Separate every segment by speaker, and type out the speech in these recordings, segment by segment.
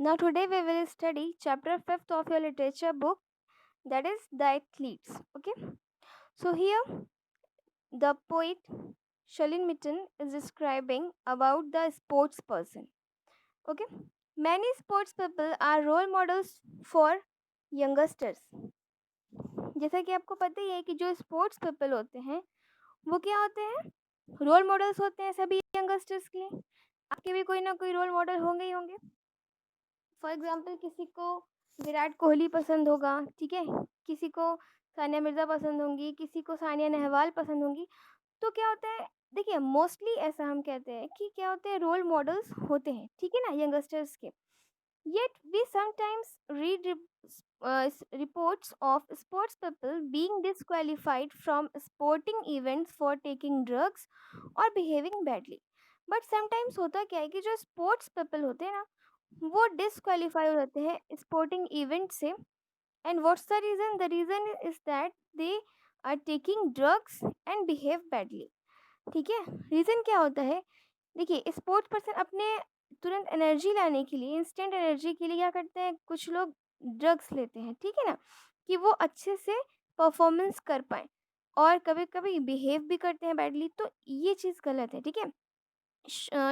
Speaker 1: Now, today we will study chapter 5th of your literature book, that is The Athletes. Okay, so here the poet Shalin Mitten is describing about the sports person. Okay, many sports people are role models for youngsters. जैसा कि आपको पता ही है कि जो sports people होते हैं वो क्या होते हैं, रोल मॉडल्स होते हैं सभी यंगस्टर्स के लिए। आपके भी कोई ना कोई रोल मॉडल होंगे ही होंगे। फॉर एग्जाम्पल किसी को विराट कोहली पसंद होगा, ठीक है, किसी को सानिया मिर्ज़ा पसंद होंगी, किसी को सानिया नेहवाल पसंद होंगी। तो क्या होता है, देखिए मोस्टली ऐसा हम कहते हैं कि क्या होते हैं, रोल मॉडल्स होते हैं, ठीक है ना, यंगस्टर्स के। Yet we sometimes read reports of sports people being disqualified from sporting events for taking drugs or behaving badly. But sometimes होता क्या है कि जो स्पोर्ट्स पीपल होते हैं ना, वो डिसक्वालीफाई हो जाते हैं स्पोर्टिंग इवेंट से। And what's the reason? The reason is that they are taking drugs and behave badly. ठीक है, रीज़न क्या होता है? देखिए स्पोर्ट्स पर्सन अपने तुरंत एनर्जी लाने के लिए, इंस्टेंट एनर्जी के लिए क्या करते हैं, कुछ लोग ड्रग्स लेते हैं, ठीक है ना, कि वो अच्छे से परफॉर्मेंस कर पाए, और कभी कभी बिहेव भी करते हैं बैडली। तो ये चीज़ गलत है, ठीक है।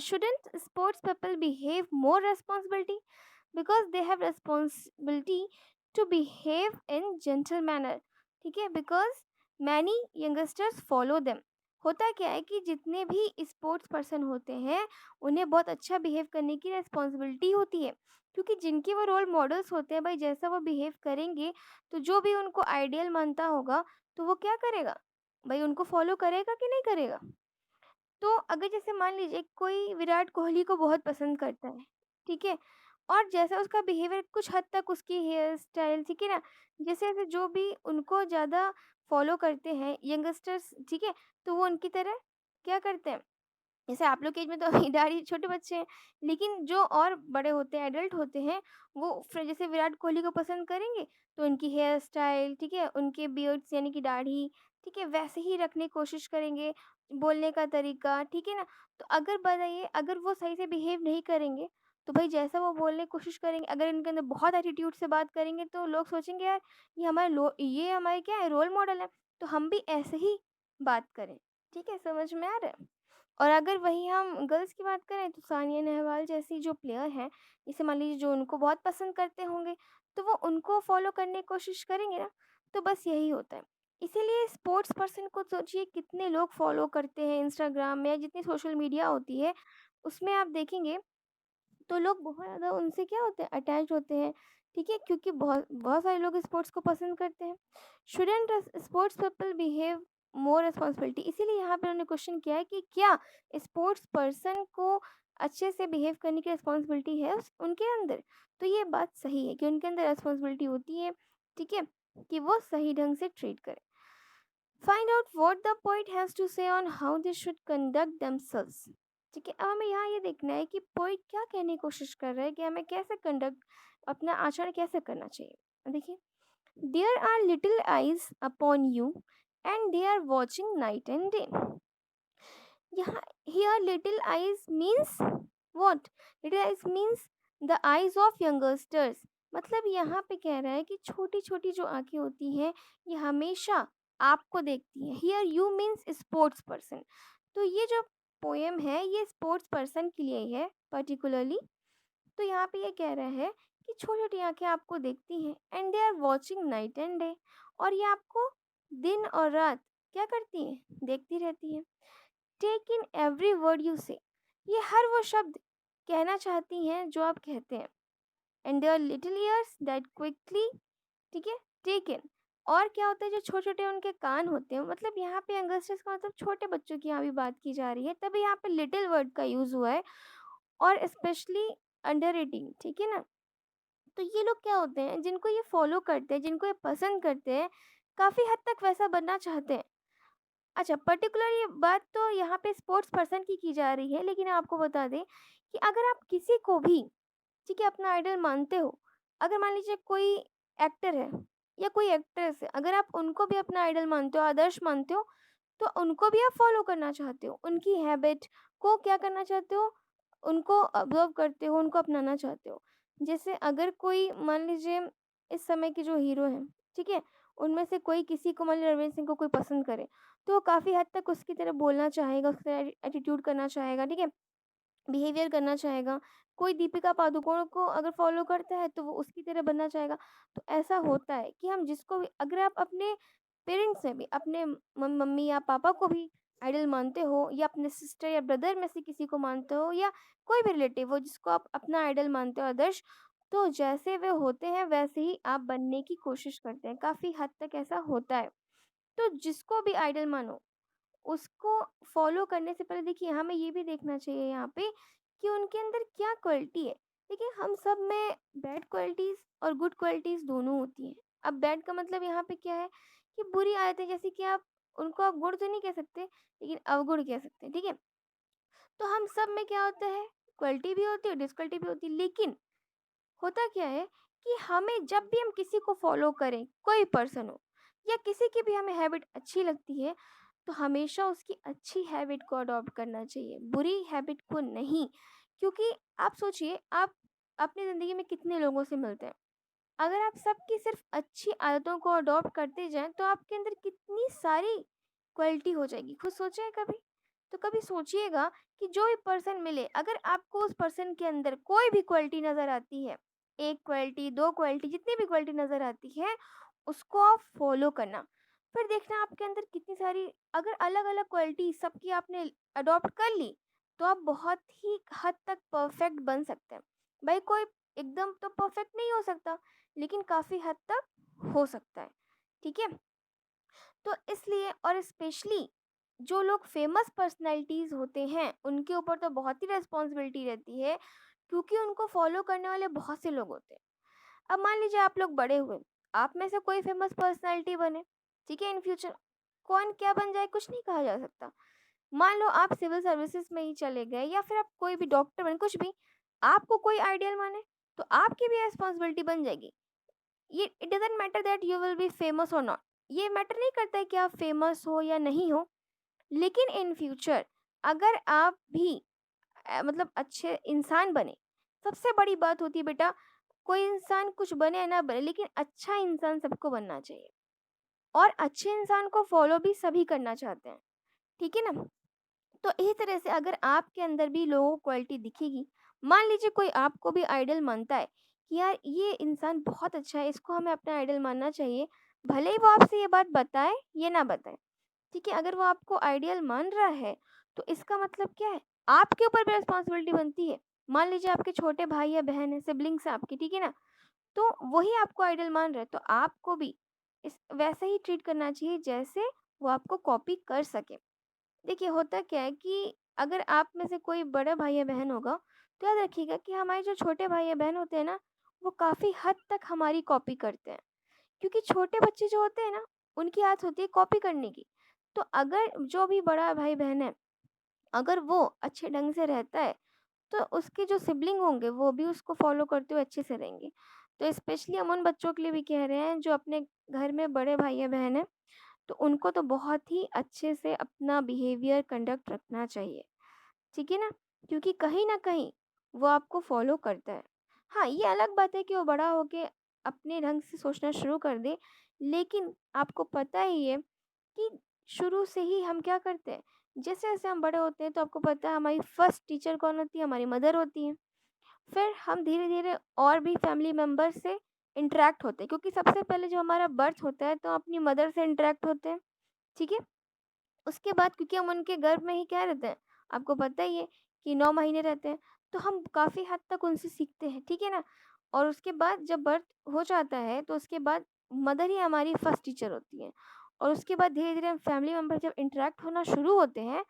Speaker 1: Shouldn't sports people behave more responsibility, because they have responsibility to behave in gentle manner, ठीक है, because many youngsters follow them। होता क्या है कि जितने भी स्पोर्ट्स पर्सन होते हैं उन्हें बहुत अच्छा बिहेव करने की रिस्पॉन्सिबिलिटी होती है, क्योंकि जिनके वो रोल मॉडल्स होते हैं भाई, जैसा वो बिहेव करेंगे तो जो भी उनको आइडियल मानता होगा तो वो क्या करेगा भाई, उनको फॉलो करेगा कि नहीं करेगा। तो अगर जैसे मान लीजिए कोई विराट कोहली को बहुत पसंद करता है, ठीक है, और जैसा उसका बिहेवियर कुछ हद तक उसकी हेयर स्टाइल, ठीक है ना, जैसे जैसे जो भी उनको ज़्यादा फॉलो करते हैं यंगस्टर्स, ठीक है, तो वो उनकी तरह क्या करते हैं। जैसे आप लोग के एज में तो दाढ़ी छोटे बच्चे हैं, लेकिन जो और बड़े होते हैं, एडल्ट होते हैं, वो फिर जैसे विराट कोहली को पसंद करेंगे तो उनकी हेयर स्टाइल, ठीक है, उनके बियर्ड्स यानी कि दाढ़ी, ठीक है, वैसे ही रखने की कोशिश करेंगे, बोलने का तरीका, ठीक है ना। तो अगर बताइए, अगर वो सही से बिहेव नहीं करेंगे तो भाई जैसा वो बोलने की कोशिश करेंगे, अगर इनके अंदर बहुत एटीट्यूड से बात करेंगे तो लोग सोचेंगे यार ये हमारे क्या है, रोल मॉडल है, तो हम भी ऐसे ही बात करें। ठीक है, समझ में आ रहा है। और अगर वहीं हम गर्ल्स की बात करें तो सानिया नेहवाल जैसी जो प्लेयर हैं, जैसे मान लीजिए जो उनको बहुत पसंद करते होंगे, तो वो उनको फॉलो करने की कोशिश करेंगे ना, तो बस यही होता है। इसीलिए स्पोर्ट्स पर्सन को सोचिए कितने लोग फॉलो करते हैं इंस्टाग्राम में या जितनी सोशल मीडिया होती है उसमें आप देखेंगे तो लोग बहुत ज़्यादा उनसे क्या होते हैं, अटैच होते हैं, ठीक है, क्योंकि बहुत बहुत सारे लोग स्पोर्ट्स को पसंद करते हैं। शुडेंट स्पोर्ट्स पीपल बिहेव मोर रिस्पॉन्सिबिलिटी, इसीलिए यहाँ पे उन्होंने क्वेश्चन किया है कि क्या स्पोर्ट्स पर्सन को अच्छे से बिहेव करने की रिस्पॉन्सिबिलिटी है उनके अंदर। तो ये बात सही है कि उनके अंदर रिस्पॉन्सिबिलिटी होती है, ठीक है, कि वो सही ढंग से ट्रीट करें। Find out what the poet has to say on how they should conduct themselves. ठीक है, अब हमें यहाँ ये देखना है कि पोइट क्या कहने की कोशिश कर रहा है, कि हमें कैसे कंडक्ट, अपना आचरण कैसे करना चाहिए। देखिए, there are little eyes upon you and they are watching night and day. यहाँ here little eyes means what? Little eyes means the eyes of youngsters. मतलब यहाँ पे कह रहा है कि छोटी छोटी जो आंखें होती हैं ये हमेशा आपको देखती हैं। Here you means sports person. तो ये जो पोएम है ये स्पोर्ट्स पर्सन के लिए ही है पर्टिकुलरली। तो यहाँ पे ये कह रहा है कि छोटी छोटी आंखें आपको देखती हैं and they are watching night and day, और ये आपको दिन और रात क्या करती हैं, देखती रहती हैं। Take in every word you say, ये हर वो शब्द कहना चाहती हैं जो आप कहते हैं। And their little ears that quickly, ठीक है, टेक इन। और क्या होता है, जो छोटे छोटे उनके कान होते हैं, मतलब यहाँ पे यंगस्टर्स का मतलब छोटे बच्चों की यहाँ भी बात की जा रही है, तभी यहाँ पे लिटिल वर्ड का यूज़ हुआ है, और स्पेशली अंडर रेटिंग, ठीक है ना। तो ये लोग क्या होते हैं, जिनको ये फॉलो करते हैं, जिनको ये पसंद करते हैं, काफ़ी हद तक वैसा बनना चाहते हैं। अच्छा, पर्टिकुलर ये बात तो यहाँ पे स्पोर्ट्स पर्सन की जा रही है, लेकिन आपको बता दें कि अगर आप किसी को भी, ठीक है, अपना आइडल मानते हो, अगर मान लीजिए कोई एक्टर है या कोई एक्ट्रेस है, अगर आप उनको भी अपना आइडल मानते हो, आदर्श मानते हो, तो उनको भी आप फॉलो करना चाहते हो, उनकी हैबिट को क्या करना चाहते हो, उनको ऑब्जर्व करते हो, उनको अपनाना चाहते हो। जैसे अगर कोई मान लीजिए इस समय के जो हीरो हैं, ठीक है? उनमें से कोई किसी को मान लीजिए रणवीर सिंह को कोई पसंद करे, तो वो काफ़ी हद तक उसकी तरह बोलना चाहेगा, उसकी तरह एटीट्यूड करना चाहेगा, ठीक है? बिहेवियर करना चाहेगा। कोई दीपिका पादुकोण को अगर फ़ॉलो करता है, तो वो उसकी तरह बनना चाहेगा। तो ऐसा होता है कि हम जिसको भी अगर आप अपने पेरेंट्स में भी अपने मम्मी या पापा को भी आइडल मानते हो या अपने सिस्टर या ब्रदर में से किसी को मानते हो या कोई भी रिलेटिव हो जिसको आप अपना आइडल मानते हो आदर्श, तो जैसे वे होते हैं वैसे ही आप बनने की कोशिश करते हैं। काफ़ी हद तक ऐसा होता है। तो जिसको भी आइडल मानो उसको फॉलो करने से पहले देखिए हमें ये भी देखना चाहिए यहाँ पे कि उनके अंदर क्या क्वालिटी है। देखिए हम सब में बैड क्वालिटीज़ और गुड क्वालिटीज़ दोनों होती हैं। अब बैड का मतलब यहाँ पे क्या है कि बुरी आदतें जैसे कि आप गुण तो नहीं कह सकते लेकिन अवगुण कह सकते हैं, ठीक है? तो हम सब में क्या होता है, क्वालिटी भी होती है, डिसक्वालिटी भी होती है, लेकिन होता क्या है कि हमें जब भी हम किसी को फॉलो करें, कोई पर्सन हो या किसी की भी हमें हैबिट अच्छी लगती है, तो हमेशा उसकी अच्छी हैबिट को अडॉप्ट करना चाहिए, बुरी हैबिट को नहीं। क्योंकि आप सोचिए, आप अपनी ज़िंदगी में कितने लोगों से मिलते हैं। अगर आप सबकी सिर्फ अच्छी आदतों को अडॉप्ट करते जाएं, तो आपके अंदर कितनी सारी क्वालिटी हो जाएगी। खुद सोचे कभी? तो कभी सोचिएगा कि जो भी पर्सन मिले, अगर आपको उस पर्सन के अंदर कोई भी क्वालिटी नज़र आती है, 1 क्वालिटी, 2 क्वालिटी, जितनी भी क्वालिटी नज़र आती है, उसको आप फ़ॉलो करना। फिर देखना आपके अंदर कितनी सारी अगर अलग-अलग क्वालिटी सबकी आपने अडॉप्ट कर ली, तो आप बहुत ही हद तक परफेक्ट बन सकते हैं। भाई कोई एकदम तो परफेक्ट नहीं हो सकता, लेकिन काफ़ी हद तक हो सकता है। ठीक है? तो इसलिए और स्पेशली जो लोग फेमस पर्सनैलिटीज़ होते हैं, उनके ऊपर तो बहुत ही रिस्पॉन्सिबिलिटी रहती है, क्योंकि उनको फॉलो करने वाले बहुत से लोग होते हैं। अब मान लीजिए आप लोग बड़े हुए, आप में से कोई फेमस पर्सनैलिटी बने, ठीक है? इन फ्यूचर कौन क्या बन जाए कुछ नहीं कहा जा सकता। मान लो आप सिविल सर्विसेज में ही चले गए या फिर आप कोई भी डॉक्टर बने, कुछ भी, आपको कोई आइडियल माने, तो आपकी भी रिस्पॉन्सिबिलिटी बन जाएगी। ये it doesn't matter that you will be famous और नॉट। ये मैटर नहीं करता है कि आप फेमस हो या नहीं हो, लेकिन इन फ्यूचर अगर आप भी मतलब अच्छे इंसान बने, सबसे बड़ी बात होती है बेटा, कोई इंसान कुछ बने या ना बने, लेकिन अच्छा इंसान सबको बनना चाहिए और अच्छे इंसान को फॉलो भी सभी करना चाहते हैं, ठीक है ना? तो इसी तरह से अगर आपके अंदर भी लोगों को क्वालिटी दिखेगी, मान लीजिए कोई आपको भी आइडल मानता है कि यार ये इंसान बहुत अच्छा है, इसको हमें अपना आइडल मानना चाहिए, भले ही वो आपसे ये बात बताए या ना बताए, ठीक है? अगर वो आपको आइडियल मान रहा है, तो इसका मतलब क्या है? आपके ऊपर भी रिस्पॉन्सिबिलिटी बनती है। मान लीजिए आपके छोटे भाई या बहन है, सिबलिंग्स हैं आपके, ठीक है ना? तो वही आपको आइडल मान रहा है, तो आपको भी इस वैसे ही ट्रीट करना चाहिए जैसे वो आपको कॉपी कर सके। देखिए होता क्या है कि अगर आप में से कोई बड़ा भाई या बहन होगा, तो याद रखिएगा कि हमारे जो छोटे भाई या बहन होते हैं ना, वो काफ़ी हद तक हमारी कॉपी करते हैं। क्योंकि छोटे बच्चे जो होते हैं ना, उनकी आदत होती है कॉपी करने की। तो अगर जो भी बड़ा भाई बहन है, अगर वो अच्छे ढंग से रहता है, तो उसके जो सिबलिंग होंगे वो भी उसको फॉलो करते हुए अच्छे से रहेंगे। तो स्पेशली हम उन बच्चों के लिए भी कह रहे हैं जो अपने घर में बड़े भाई या बहन हैं, तो उनको तो बहुत ही अच्छे से अपना बिहेवियर कंडक्ट रखना चाहिए, ठीक है ना? क्योंकि कहीं न कहीं वो आपको फ़ॉलो करता है। हाँ, ये अलग बात है कि वो बड़ा होके अपने ढंग से सोचना शुरू कर दे, लेकिन आपको पता ही है कि शुरू से ही हम क्या करते हैं, जैसे-जैसे हम बड़े होते हैं तो आपको पता है हमारी फर्स्ट टीचर कौन होती है? हमारी मदर होती हैं। फिर हम धीरे-धीरे और भी फैमिली मेंबर से इंटरैक्ट होते हैं, क्योंकि सबसे पहले जो हमारा बर्थ होता है तो अपनी मदर से इंटरैक्ट होते हैं, ठीक है? उसके बाद क्योंकि हम उनके गर्भ में ही क्या रहते हैं, आपको पता ही है कि 9 महीने रहते हैं, तो हम काफ़ी हद तक उनसे सीखते हैं, ठीक है ना? और उसके बाद जब बर्थ हो जाता है, तो उसके बाद मदर ही हमारी फर्स्ट टीचर होती हैं और उसके बाद धीरे-धीरे हम फैमिली मेंबर जब इंटरैक्ट होना शुरू होते हैं,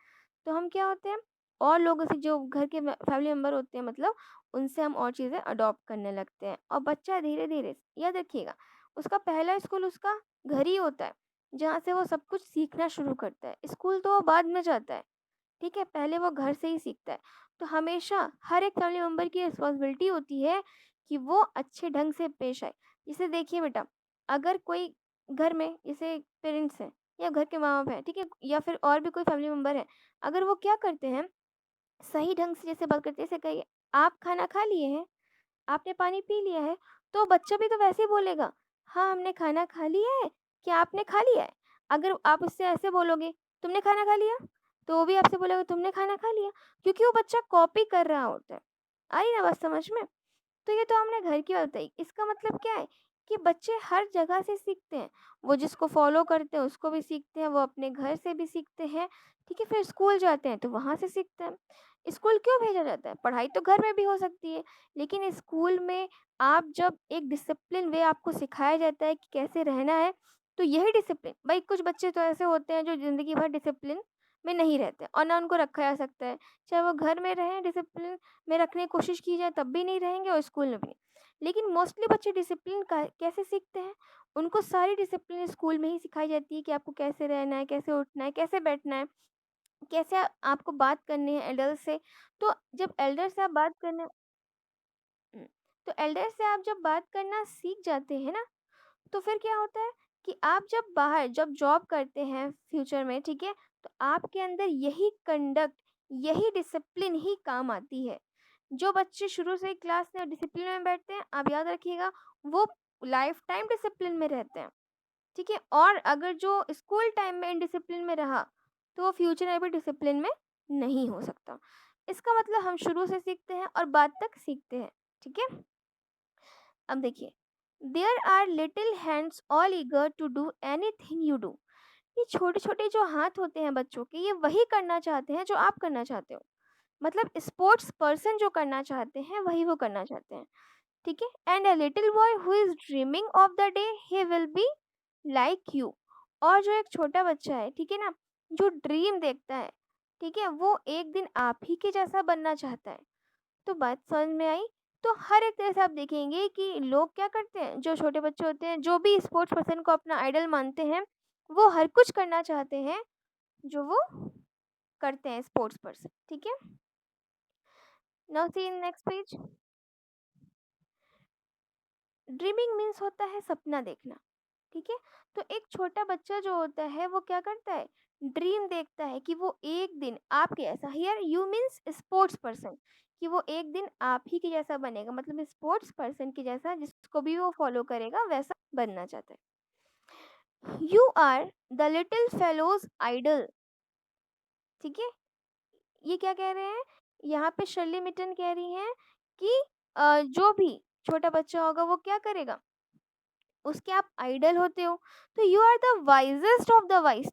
Speaker 1: तो हम क्या होते हैं, और लोगों से जो घर के फैमिली मेंबर होते हैं मतलब, उनसे हम और चीज़ें अडॉप्ट करने लगते हैं और बच्चा धीरे-धीरे याद रखिएगा, उसका पहला स्कूल उसका घर ही होता है। जहाँ से वो सब कुछ सीखना शुरू करता है। स्कूल तो वो बाद में जाता है, ठीक है? पहले वो घर से ही सीखता है। तो हमेशा हर एक फैमिली मेंबर की रिस्पॉन्सिबिलिटी होती है कि वो अच्छे ढंग से पेश आए। जैसे देखिए बेटा, अगर कोई घर में जैसे पेरेंट्स हैं या घर के माँ-बाप हैं, ठीक है? या फिर और भी कोई फैमिली मेंबर है, अगर वो क्या करते हैं, सही ढंग से जैसे बात करते हैं, जैसे कहिए, "आप खाना खा लिए हैं?" आपने पानी पी लिया है, तो बच्चा भी तो वैसे ही बोलेगा, हाँ, हमने खाना खा लिया है, क्या आपने खा लिया है? अगर आप उससे ऐसे बोलोगे, तुमने खाना खा लिया? तो वो भी आपसे बोलेगा, तुमने खाना खा लिया? क्योंकि वो बच्चा कॉपी कर रहा होता है। आई ना बात समझ में? तो ये तो हमने घर की बात बताई। इसका मतलब क्या है कि बच्चे हर जगह से सीखते हैं। वो जिसको फ़ॉलो करते हैं उसको भी सीखते हैं, वो अपने घर से भी सीखते हैं, ठीक है? फिर स्कूल जाते हैं तो वहाँ से सीखते हैं। स्कूल क्यों भेजा जाता है? पढ़ाई तो घर में भी हो सकती है, लेकिन स्कूल में आप जब एक डिसिप्लिन वे आपको सिखाया जाता है कि कैसे रहना है, तो यही डिसिप्लिन भई कुछ बच्चे तो ऐसे होते हैं जो ज़िंदगी भर डिसिप्लिन में नहीं रहते और ना उनको रखा जा सकता है। चाहे वो घर में रहें डिसिप्लिन में रखने की कोशिश की जाए तब भी नहीं रहेंगे और स्कूल में भी नहीं। लेकिन मोस्टली बच्चे डिसिप्लिन का कैसे सीखते हैं? उनको सारी डिसिप्लिन स्कूल में ही सिखाई जाती है कि आपको कैसे रहना है, कैसे उठना है, कैसे बैठना है, कैसे आपको बात करनी है एल्डर से। तो जब एल्डर से आप बात करना हुँ, तो एल्डर से आप जब बात करना सीख जाते हैं ना, तो फिर क्या होता है कि आप जब बाहर जब जॉब करते हैं फ्यूचर में, ठीक है? तो आपके अंदर यही कंडक्ट, यही डिसिप्लिन ही काम आती है। जो बच्चे शुरू से ही क्लास में डिसिप्लिन में बैठते हैं, आप याद रखिएगा, वो लाइफ टाइम डिसिप्लिन में रहते हैं, ठीक है? और अगर जो स्कूल टाइम में इनडिसिप्लिन में रहा, तो वो फ्यूचर में भी डिसिप्लिन में नहीं हो सकता। इसका मतलब हम शुरू से सीखते हैं और बाद तक सीखते हैं, ठीक है? अब देखिए, there are little hands all eager to do anything you do. ये छोटे-छोटे जो हाथ होते हैं बच्चों के, ये वही करना चाहते हैं जो आप करना चाहते हो। मतलब स्पोर्ट्स पर्सन जो करना चाहते हैं, वही वो करना चाहते हैं, ठीक है? And a little boy who is dreaming of the day he will be like you. और जो एक छोटा बच्चा है, ठीक है ना? जो ड्रीम देखता है, ठीक है? वो एक दिन आप ही के जैसा बनना चाहता है। तो बात समझ में आई? तो हर एक तरह से आप देखेंगे कि लोग क्या करते हैं, जो छोटे बच्चे होते हैं, जो भी स्पोर्ट्स पर्सन को अपना आइडल मानते हैं, वो हर कुछ करना चाहते हैं, जो वो करते हैं स्पोर्ट्स पर्सन, ठीक है? Now see in next page. Dreaming means होता है सपना देखना, ठीक है? तो एक छोटा बच्चा जो होता है वो क्या करता है, ड्रीम देखता है कि वो एक दिन आपके ऐसा, here you means sports person, कि वो एक दिन आप ही के जैसा बनेगा, मतलब स्पोर्ट्स पर्सन के जैसा जिसको भी वो फॉलो करेगा वैसा बनना चाहता है। You are the little fellow's idol, ठीक है? ये क्या कह रहे हैं, यहाँ पे शर्ली मिटन कह रही हैं कि जो भी छोटा बच्चा होगा वो क्या करेगा, उसके आप आइडल होते हो, तो you are the wisest of the wise.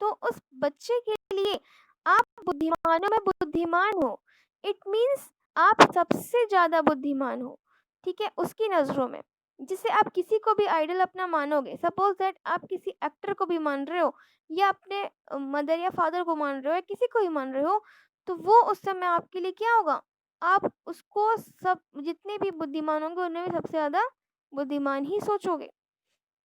Speaker 1: तो उस बच्चे के लिए आप बुद्धिमानों में बुद्धिमान हो। इट मीन्स आप सबसे ज्यादा बुद्धिमान हो, ठीक है, उसकी नजरों में। जिसे आप किसी को भी आइडल अपना मानोगे, सपोज दैट आप किसी एक्टर को भी मान रहे हो, या अपने मदर या फादर को मान रहे हो, या किसी को ही मान रहे हो, तो वो उस समय आपके लिए क्या होगा, आप उसको सब जितने भी बुद्धिमान होंगे उनमें भी सबसे ज्यादा बुद्धिमान ही सोचोगे।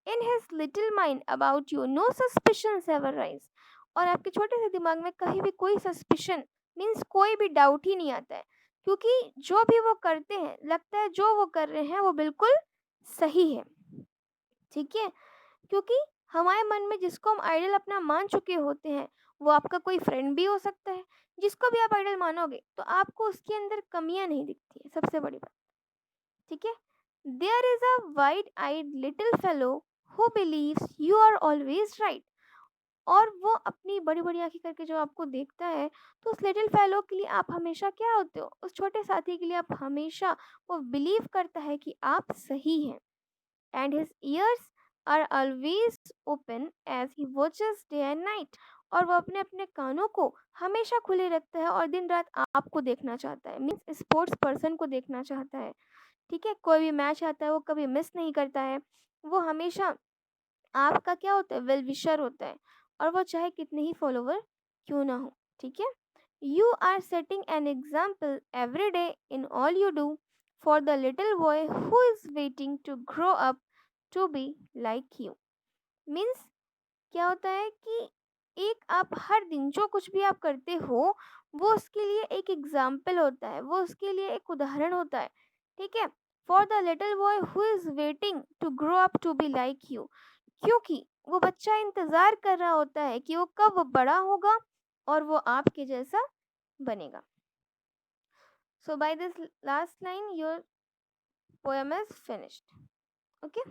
Speaker 1: In his little mind about you know suspicion ever rise. और आपके छोटे से दिमाग में कहीं भी कोई सस्पिशन मीन्स कोई भी डाउट ही नहीं आता है, क्योंकि जो भी वो करते हैं लगता है जो वो कर रहे हैं वो बिल्कुल सही है, ठीक है? क्योंकि हमारे मन में जिसको हम आइडल अपना मान चुके होते हैं, वो आपका कोई फ्रेंड भी हो सकता है। जिसको भी आप आइडल मानोगे तो आपको उसके अंदर कमियां नहीं दिखती है, सबसे बड़ी बात, ठीक है? There is a wide eyed little fellow who believes you are always right. और वो अपनी बड़ी बड़ी आंखें करके जो आपको देखता है, तो उस लिटिल फेलो के लिए आप हमेशा क्या होते हो, उस छोटे साथी के लिए आप हमेशा, वो बिलीव करता है कि आप सही हैं। And his ears are always open as he watches day and night. और वो अपने अपने कानों को हमेशा खुले रखता है और दिन रात आपको देखना चाहता है, मीन्स स्पोर्ट्स पर्सन को देखना चाहता है, ठीक है? कोई भी मैच आता है वो कभी मिस नहीं करता है। वो हमेशा आपका क्या होता है, वेल विशर होता है, और वो चाहे कितने ही फॉलोवर क्यों ना हो, ठीक है? You are setting an example every day in all you do for the little boy who is waiting to grow up to be like you. Means क्या होता है कि एक आप हर दिन जो कुछ भी आप करते हो, वो उसके लिए एक एग्जाम्पल होता है, वो उसके लिए एक उदाहरण होता है, ठीक है? For the little boy who is waiting to grow up to be like you. क्योंकि वो बच्चा इंतजार कर रहा होता है कि वो कब बड़ा होगा और वो आपके जैसा बनेगा। So by this last line, your poem is finished. Okay.